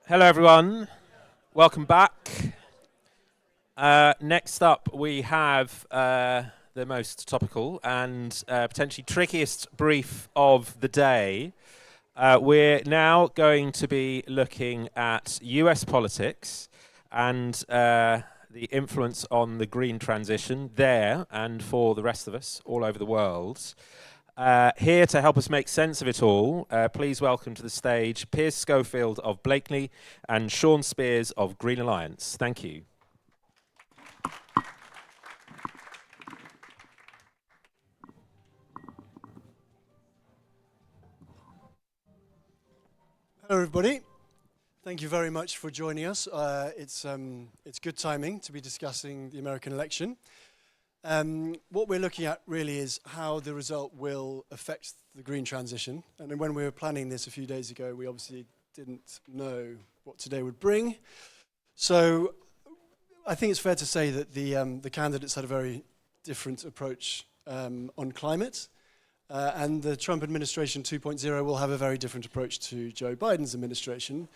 Hello, everyone. Welcome back. Next up, we have the most topical and potentially trickiest brief of the day. We're now going to be looking at US politics and the influence on the green transition there and for the rest of us all over the world. Here to help us make sense of it all, please welcome to the stage PIERS Schofield of Blakeney and SHAUN SPIERS of Green Alliance. Thank you. Hello, everybody. Thank you very much for joining us. It's good timing to be discussing the American election. What we're looking at really is how the result will affect the green transition. And when we were planning this a few days ago, we obviously didn't know what today would bring. So I think it's fair to say that the candidates had a very different approach on climate. And the Trump administration 2.0 will have a very different approach to Joe Biden's administration.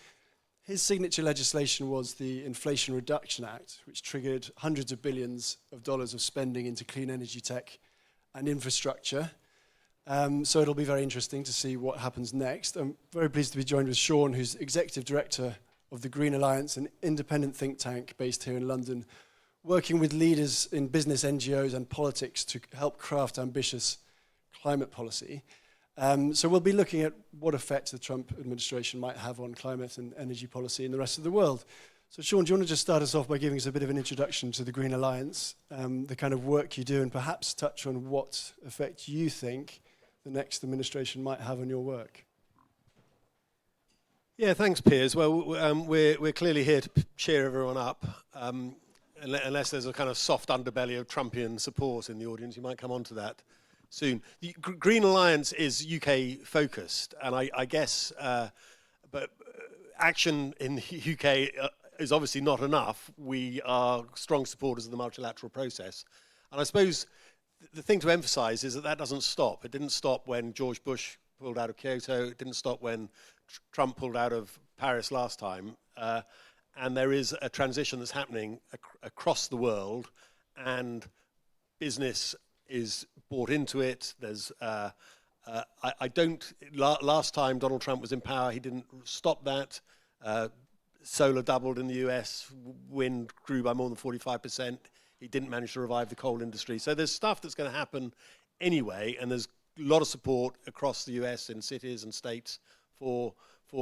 His signature legislation was the Inflation Reduction Act, which triggered hundreds of billions of dollars of spending into clean energy tech and infrastructure. So it'll be very interesting to see what happens next. I'm very pleased to be joined with SHAUN, who's Executive Director of the Green Alliance, an independent think tank based here in London, working with leaders in business, NGOs and politics to help craft ambitious climate policy. So we'll be looking at what effect the Trump administration might have on climate and energy policy in the rest of the world. So SHAUN, do you want to just start us off by giving us a bit of an introduction to the Green Alliance, the kind of work you do, and perhaps touch on what effect you think the next administration might have on your work? Yeah, thanks, Piers. Well, we're clearly here to cheer everyone up. Unless there's a kind of soft underbelly of Trumpian support in the audience, you might come on to that soon. The Green Alliance is UK focused, and I guess, but action in the UK is obviously not enough. We are strong supporters of the multilateral process, and I suppose the thing to emphasise is that doesn't stop. It didn't stop when George Bush pulled out of Kyoto. It didn't stop when Trump pulled out of Paris last time. And there is a transition that's happening across the world, and business is bought into it. There's, last time Donald Trump was in power, he didn't stop that. Solar doubled in the US, wind grew by more than 45%. He didn't manage to revive the coal industry. So there's stuff that's going to happen anyway, and there's a lot of support across the US in cities and states for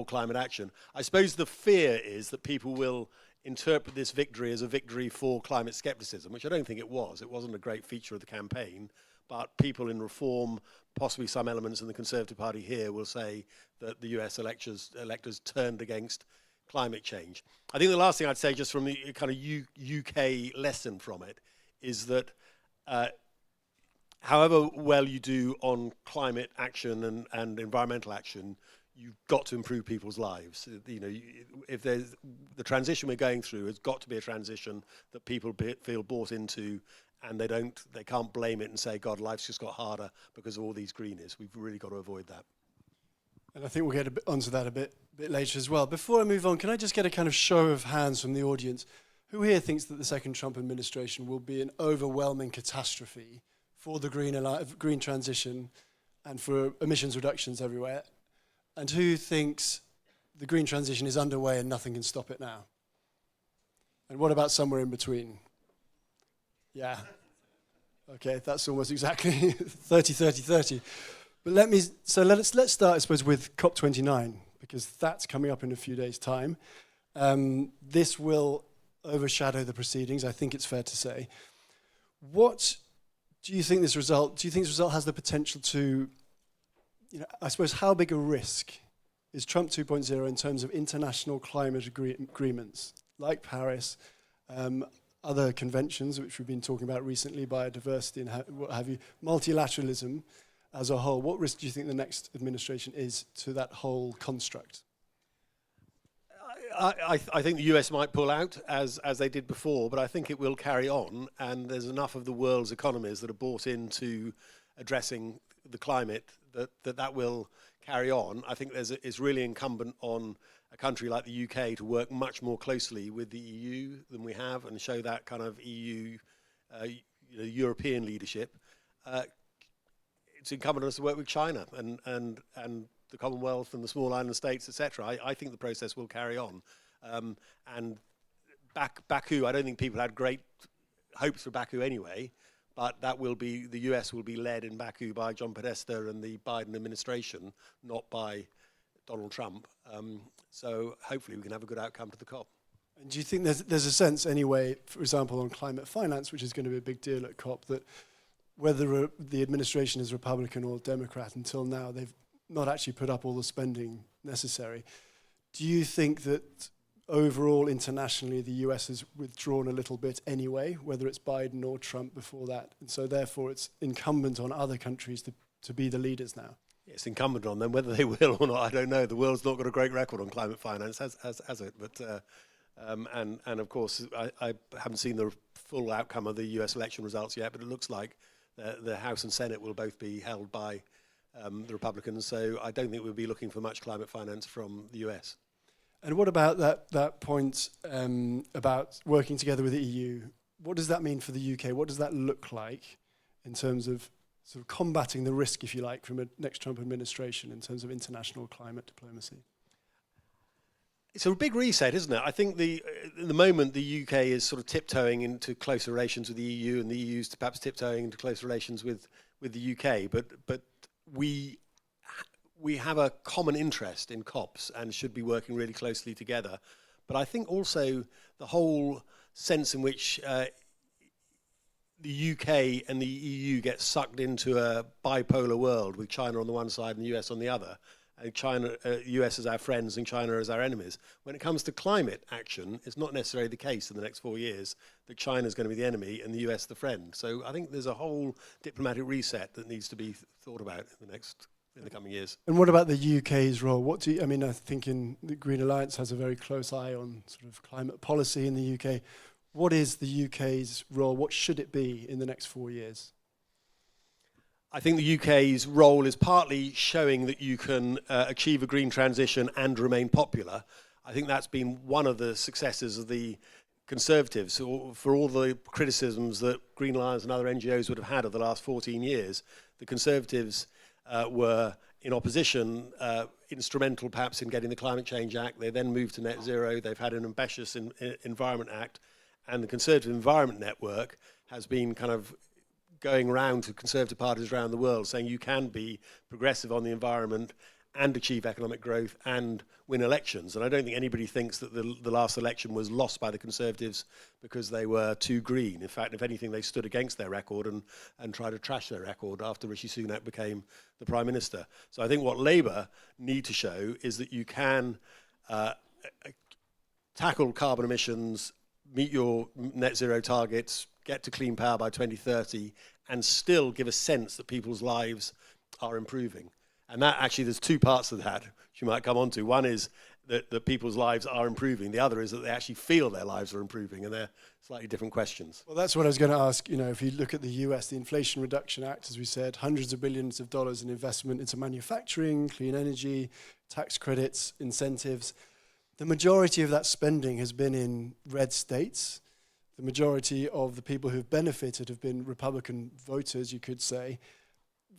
climate action. I suppose the fear is that people will interpret this victory as a victory for climate skepticism, which I don't think it was. It wasn't a great feature of the campaign, but people in Reform, possibly some elements in the Conservative Party here, will say that the US electors turned against climate change. I think the last thing I'd say, just from the kind of UK lesson from it, is that however well you do on climate action and environmental action, you've got to improve people's lives. You know, if there's the transition we're going through, has got to be a transition that people feel bought into, and they can't blame it and say, God, life's just got harder because of all these greenies. We've really got to avoid that. And I think we'll get onto that a bit later as well. Before I move on, can I just get a kind of show of hands from the audience? Who here thinks that the second Trump administration will be an overwhelming catastrophe for the green transition and for emissions reductions everywhere? And who thinks the green transition is underway and nothing can stop it now? And what about somewhere in between? Yeah. Okay, that's almost exactly 30, 30, 30. But let's start, I suppose, with COP29, because that's coming up in a few days' time. This will overshadow the proceedings, I think it's fair to say. What do you think this result has the potential to, I suppose, how big a risk is Trump 2.0 in terms of international climate agreements, like Paris, other conventions, which we've been talking about recently, biodiversity and what have you, multilateralism as a whole? What risk do you think the next administration is to that whole construct? I think the US might pull out, as they did before, but I think it will carry on, and there's enough of the world's economies that are bought into addressing the climate that will carry on, I think it's really incumbent on a country like the UK to work much more closely with the EU than we have, and show that kind of EU, European leadership. It's incumbent on us to work with China and the Commonwealth and the small island states, etc. I think the process will carry on. And Baku, I don't think people had great hopes for Baku anyway, but that will be, the US will be led in Baku by John Podesta and the Biden administration, not by Donald Trump. So hopefully we can have a good outcome to the COP. And do you think there's a sense anyway, for example, on climate finance, which is going to be a big deal at COP, that whether the administration is Republican or Democrat, until now they've not actually put up all the spending necessary. Do you think that overall internationally the US has withdrawn a little bit anyway, whether it's Biden or Trump before that, and so therefore it's incumbent on other countries to be the leaders now? It's incumbent on them. Whether they will or not, I don't know. The world's not got a great record on climate finance, has it? But and of course, I haven't seen the full outcome of the US election results yet, but it looks like the House and Senate will both be held by the Republicans. So I don't think we'll be looking for much climate finance from the US. And what about that point about working together with the EU? What does that mean for the UK? What does that look like in terms of sort of combating the risk, if you like, from a next Trump administration in terms of international climate diplomacy? It's a big reset, isn't it? I think at the moment the UK is sort of tiptoeing into closer relations with the EU, and the EU is perhaps tiptoeing into close relations with the UK. But we have a common interest in COPs and should be working really closely together. But I think also the whole sense in which the UK and the EU get sucked into a bipolar world with China on the one side and the US on the other, and China, US as our friends and China as our enemies. When it comes to climate action, it's not necessarily the case in the next 4 years that China is going to be the enemy and the US the friend. So I think there's a whole diplomatic reset that needs to be thought about in the coming years. And what about the UK's role? I think the Green Alliance has a very close eye on sort of climate policy in the UK. What is the UK's role? What should it be in the next 4 years? I think the UK's role is partly showing that you can achieve a green transition and remain popular. I think that's been one of the successes of the Conservatives. For all the criticisms that Green Alliance and other NGOs would have had of the last 14 years, the Conservatives were in opposition, instrumental perhaps in getting the Climate Change Act. They then moved to net zero. They've had an ambitious Environment Act. And the Conservative Environment Network has been kind of going around to Conservative parties around the world saying you can be progressive on the environment and achieve economic growth and win elections. And I don't think anybody thinks that the last election was lost by the Conservatives because they were too green. In fact, if anything, they stood against their record and tried to trash their record after Rishi Sunak became the Prime Minister. So I think what Labour need to show is that you can tackle carbon emissions, meet your net zero targets, get to clean power by 2030, and still give a sense that people's lives are improving. And that actually, there's two parts of that, which you might come on to. One is that people's lives are improving. The other is that they actually feel their lives are improving, and they're slightly different questions. Well, that's what I was going to ask. If you look at the US, the Inflation Reduction Act, as we said, hundreds of billions of dollars in investment into manufacturing, clean energy, tax credits, incentives. The majority of that spending has been in red states. The majority of the people who've benefited have been Republican voters, you could say.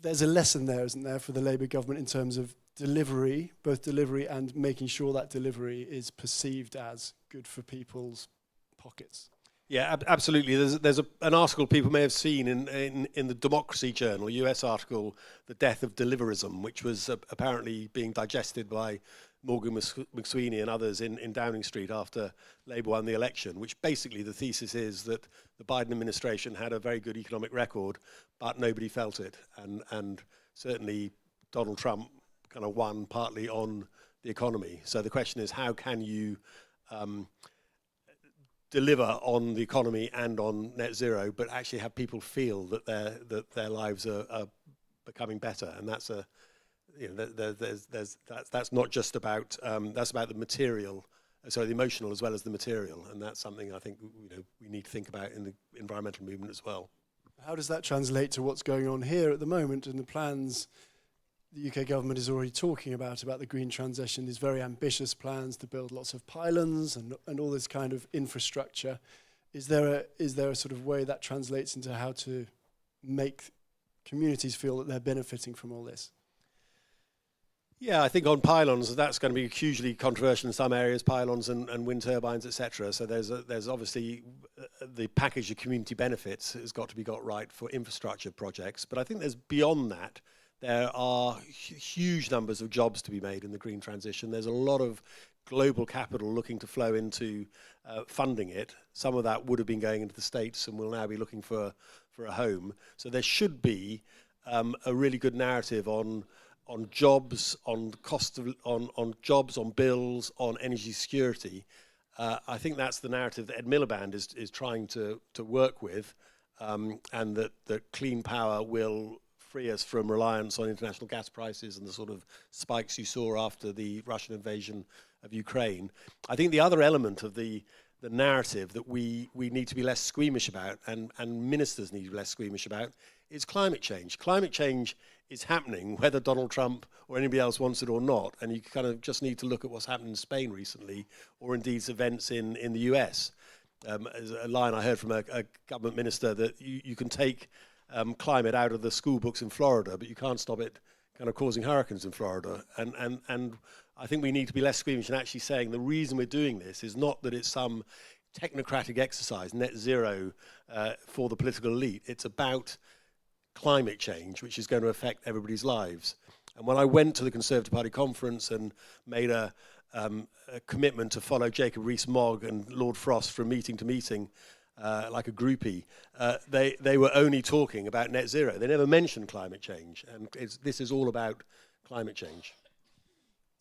There's a lesson there, isn't there, for the Labour government in terms of delivery, both delivery and making sure that delivery is perceived as good for people's pockets. Yeah, absolutely. There's an article people may have seen in the Democracy Journal, US article, The Death of Deliverism, which was apparently being digested by Morgan McSweeney and others in Downing Street after Labour won the election, which basically the thesis is that the Biden administration had a very good economic record, but nobody felt it. And certainly Donald Trump kind of won partly on the economy. So the question is, how can you deliver on the economy and on net zero, but actually have people feel that their lives are becoming better? And that's that's not just about that's about the material, the emotional as well as the material, and that's something I think we need to think about in the environmental movement as well. How does that translate to what's going on here at the moment and the plans the UK government is already talking about the green transition, these very ambitious plans to build lots of pylons and all this kind of infrastructure. Is there a sort of way that translates into how to make communities feel that they're benefiting from all this? Yeah, I think on pylons, that's going to be hugely controversial in some areas, pylons and wind turbines, etc. So there's obviously the package of community benefits has got to be got right for infrastructure projects. But I think there's beyond that, there are huge numbers of jobs to be made in the green transition. There's a lot of global capital looking to flow into funding it. Some of that would have been going into the States and will now be looking for a home. So there should be a really good narrative on jobs, on cost of, on jobs, on bills, on energy security. I think that's the narrative that Ed Miliband is trying to work with, and that clean power will free us from reliance on international gas prices and the sort of spikes you saw after the Russian invasion of Ukraine. I think the other element of the narrative that we need to be less squeamish about, and ministers need to be less squeamish about, is climate change. Climate change is happening, whether Donald Trump or anybody else wants it or not. And you kind of just need to look at what's happened in Spain recently, or indeed events in the US. There's a line I heard from a government minister that you can take climate out of the school books in Florida, but you can't stop it kind of causing hurricanes in Florida. And I think we need to be less squeamish and actually saying the reason we're doing this is not that it's some technocratic exercise, net zero for the political elite. It's about climate change, which is going to affect everybody's lives. And when I went to the Conservative Party conference and made a commitment to follow Jacob Rees-Mogg and Lord Frost from meeting to meeting, like a groupie, they were only talking about net zero. They never mentioned climate change, and this is all about climate change.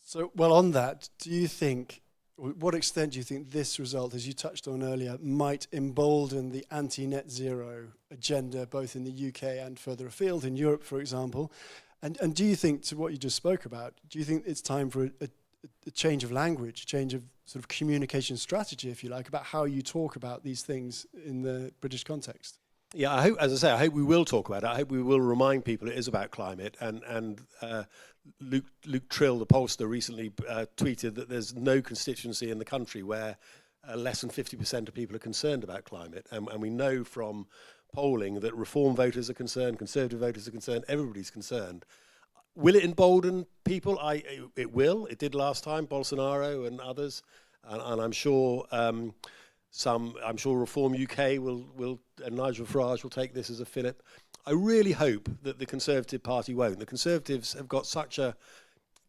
So, well, on that, do you think, what extent do you think this result, as you touched on earlier, might embolden the anti-net zero agenda, both in the UK and further afield, in Europe, for example? And do you think, to what you just spoke about, do you think it's time for a change of language, change of sort of communication strategy, if you like, about how you talk about these things in the British context? Yeah, I hope, as I say, I hope we will talk about it. I hope we will remind people it is about climate. And Luke Trill, the pollster, recently tweeted that there's no constituency in the country where less than 50% of people are concerned about climate. And we know from polling that Reform voters are concerned, Conservative voters are concerned, everybody's concerned. Will it embolden people? It will. It did last time, Bolsonaro and others. And I'm sure I'm sure Reform UK will and Nigel Farage will take this as a fillip. I really hope that the Conservative Party won't. The Conservatives have got such a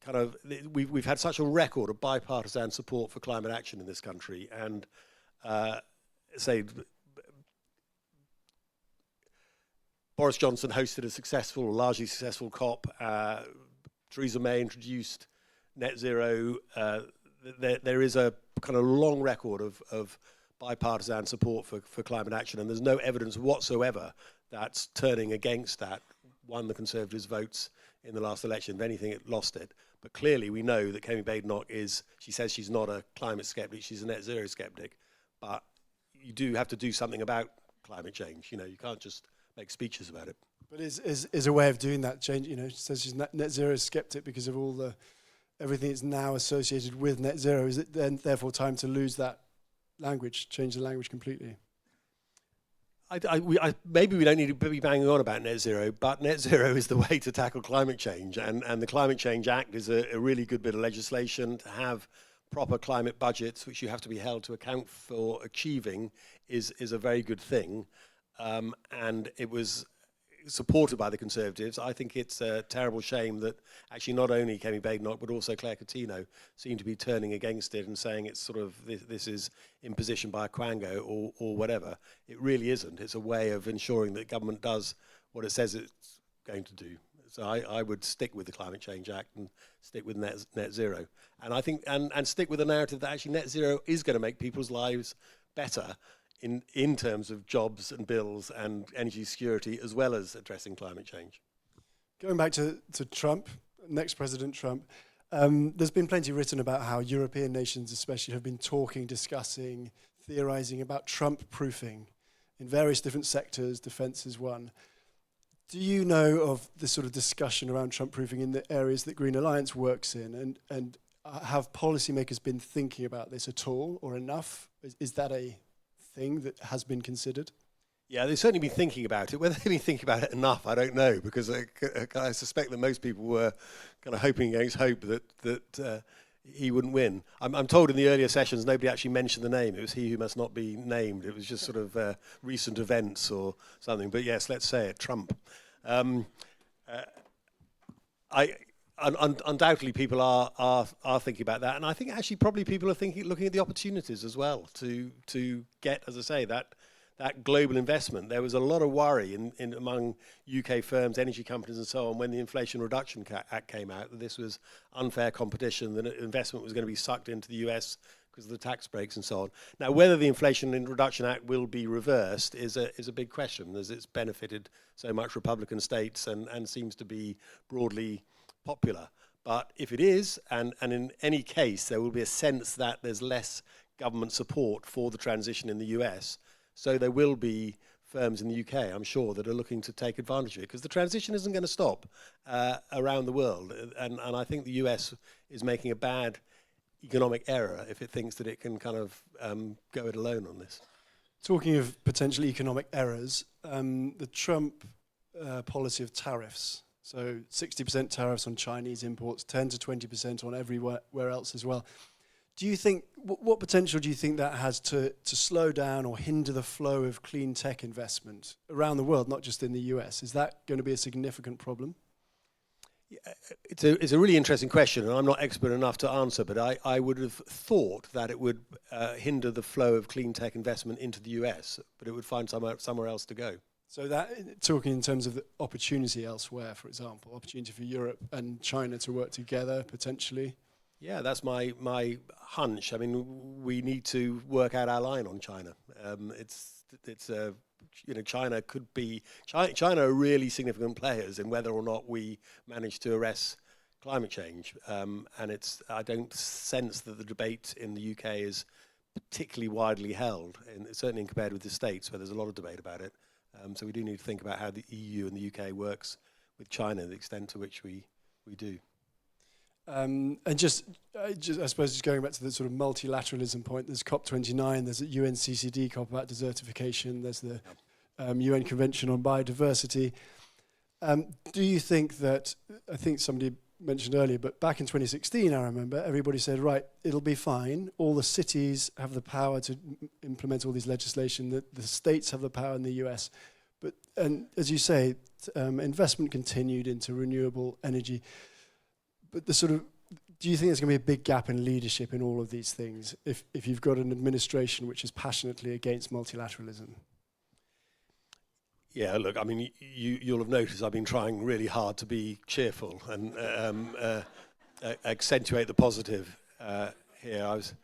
kind of, we've had such a record of bipartisan support for climate action in this country, and say Boris Johnson hosted a successful, largely successful COP. Theresa May introduced net zero. There is a kind of long record of bipartisan support for climate action, and there's no evidence whatsoever that's turning against that. Won the Conservatives' votes in the last election. If anything, it lost it. But clearly we know that Kemi Badenoch she says she's not a climate skeptic, she's a net zero skeptic. But you do have to do something about climate change. You know, you can't just make speeches about it. But is a way of doing that change, you know, she says she's net zero skeptic because of all everything that's now associated with net zero. Is it then therefore time to lose that language, change the language completely? Maybe we don't need to be banging on about net zero, but net zero is the way to tackle climate change. And the Climate Change Act is a really good bit of legislation. To have proper climate budgets, which you have to be held to account for achieving, is a very good thing. And it was supported by the Conservatives. I think it's a terrible shame that actually not only Kemi Badenoch but also Claire Coutinho seem to be turning against it and saying it's sort of this is imposition by a quango or whatever. It really isn't. It's a way of ensuring that government does what it says it's going to do. So I would stick with the Climate Change Act and stick with net zero. And I think and stick with the narrative that actually net zero is going to make people's lives better in terms of jobs and bills and energy security, as well as addressing climate change. Going back to Trump, next President Trump, there's been plenty written about how European nations especially have been talking, discussing, theorizing about Trump-proofing in various different sectors, defense is one. Do you know of the sort of discussion around Trump-proofing in the areas that Green Alliance works in? And have policymakers been thinking about this at all or enough? Is that a thing that has been considered? Yeah, they've certainly been thinking about it. Whether they've been thinking about it enough, I don't know, because I suspect that most people were kind of hoping against hope that he wouldn't win. I'm told in the earlier sessions nobody actually mentioned the name. It was he who must not be named. It was just sort of recent events or something. But yes, let's say it, Trump. Undoubtedly people are thinking about that, and I think actually probably people are looking at the opportunities as well to get, as I say, that global investment. There was a lot of worry in among UK firms, energy companies and so on when the Inflation Reduction Act came out, that this was unfair competition, that investment was going to be sucked into the US because of the tax breaks and so on. Now, whether the Inflation Reduction Act will be reversed is a big question, as it's benefited so much Republican states and seems to be broadly popular. But if it is, and in any case, there will be a sense that there's less government support for the transition in the US, so there will be firms in the UK, I'm sure, that are looking to take advantage of it, because the transition isn't going to stop around the world. And I think the US is making a bad economic error if it thinks that it can kind of go it alone on this. Talking of potential economic errors, the Trump policy of tariffs, so 60% tariffs on Chinese imports, 10 to 20% on everywhere else as well. Do you think, what potential do you think that has to slow down or hinder the flow of clean tech investment around the world, not just in the US? Is that going to be a significant problem? Yeah, it's a really interesting question, and I'm not expert enough to answer, but I would have thought that it would hinder the flow of clean tech investment into the US, but it would find somewhere else to go. So that, talking in terms of the opportunity elsewhere, for example, opportunity for Europe and China to work together potentially? Yeah, that's my hunch. I mean, we need to work out our line on China. China could be China are really significant players in whether or not we manage to arrest climate change. And I don't sense that the debate in the UK is particularly widely held, certainly compared with the States, where there's a lot of debate about it. So we do need to think about how the EU and the UK works with China, the extent to which we do. And I suppose just going back to the sort of multilateralism point, there's COP29, there's a UNCCD COP about desertification, there's the UN Convention on Biodiversity. Do you think that, I think somebody mentioned earlier, but back in 2016, I remember, everybody said, right, it'll be fine. All the cities have the power to implement all these legislation, that the states have the power in the US. And as you say, investment continued into renewable energy. But do you think there's going to be a big gap in leadership in all of these things if you've got an administration which is passionately against multilateralism? Yeah, look, I mean, you'll have noticed I've been trying really hard to be cheerful and accentuate the positive here. I was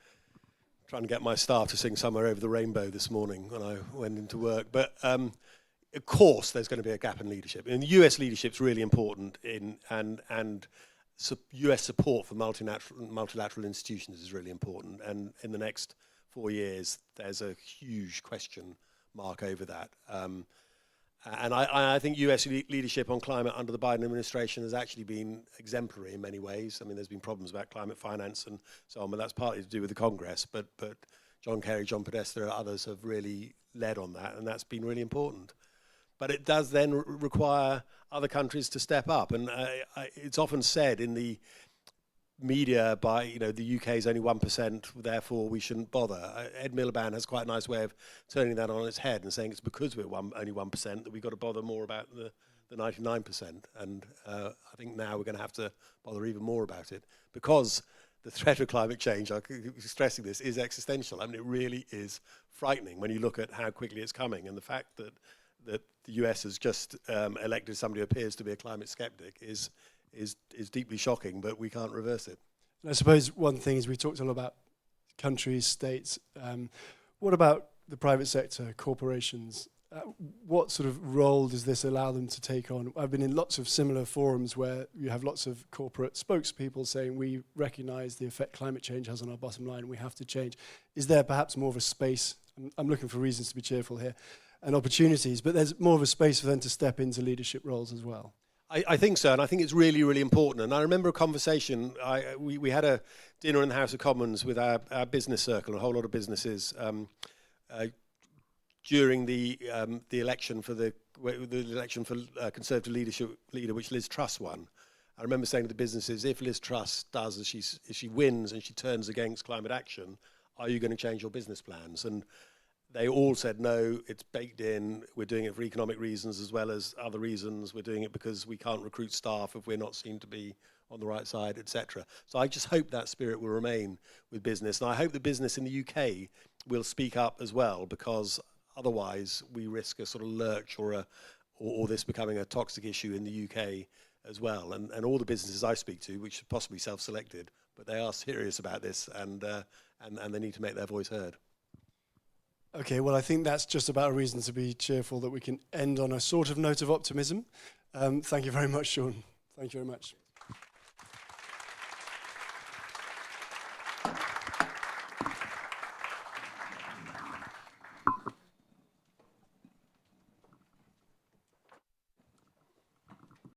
trying to get my staff to sing Somewhere Over the Rainbow this morning when I went into work. But of course there's going to be a gap in leadership. And the US leadership's really important and US support for multilateral institutions is really important, and in the next 4 years there's a huge question mark over that. And I think US leadership on climate under the Biden administration has actually been exemplary in many ways. I mean, there's been problems about climate finance and so on, but that's partly to do with the Congress. But John Kerry, John Podesta, others have really led on that, and that's been really important. But it does then require other countries to step up. And it's often said in the media the UK is only 1%, therefore we shouldn't bother. Ed Miliband has quite a nice way of turning that on its head and saying it's because we're only 1% that we've got to bother more about the 99%. And I think now we're going to have to bother even more about it, because the threat of climate change, I keep stressing this, is existential. I mean, it really is frightening when you look at how quickly it's coming, and the fact that the US has just elected somebody who appears to be a climate skeptic is deeply shocking, but we can't reverse it. And I suppose one thing is we talked a lot about countries, states. What about the private sector, corporations? What sort of role does this allow them to take on? I've been in lots of similar forums where you have lots of corporate spokespeople saying we recognise the effect climate change has on our bottom line and we have to change. Is there perhaps more of a space? I'm looking for reasons to be cheerful here. and opportunities, but there's more of a space for them to step into leadership roles as well. I think so, and I think it's really, really important. And I remember a conversation, we had a dinner in the House of Commons with our business circle, a whole lot of businesses, during the election for the election for Conservative leader, which Liz Truss won. I remember saying to the businesses, if Liz Truss does as she wins and she turns against climate action, are you going to change your business plans? And they all said, no, it's baked in. We're doing it for economic reasons as well as other reasons. We're doing it because we can't recruit staff if we're not seen to be on the right side, etc. So I just hope that spirit will remain with business. And I hope the business in the UK will speak up as well, because otherwise we risk a sort of lurch or this becoming a toxic issue in the UK as well. And all the businesses I speak to, which are possibly self-selected, but they are serious about this, and they need to make their voice heard. Okay, well, I think that's just about a reason to be cheerful that we can end on a sort of note of optimism. Thank you very much, Sean. Thank you very much.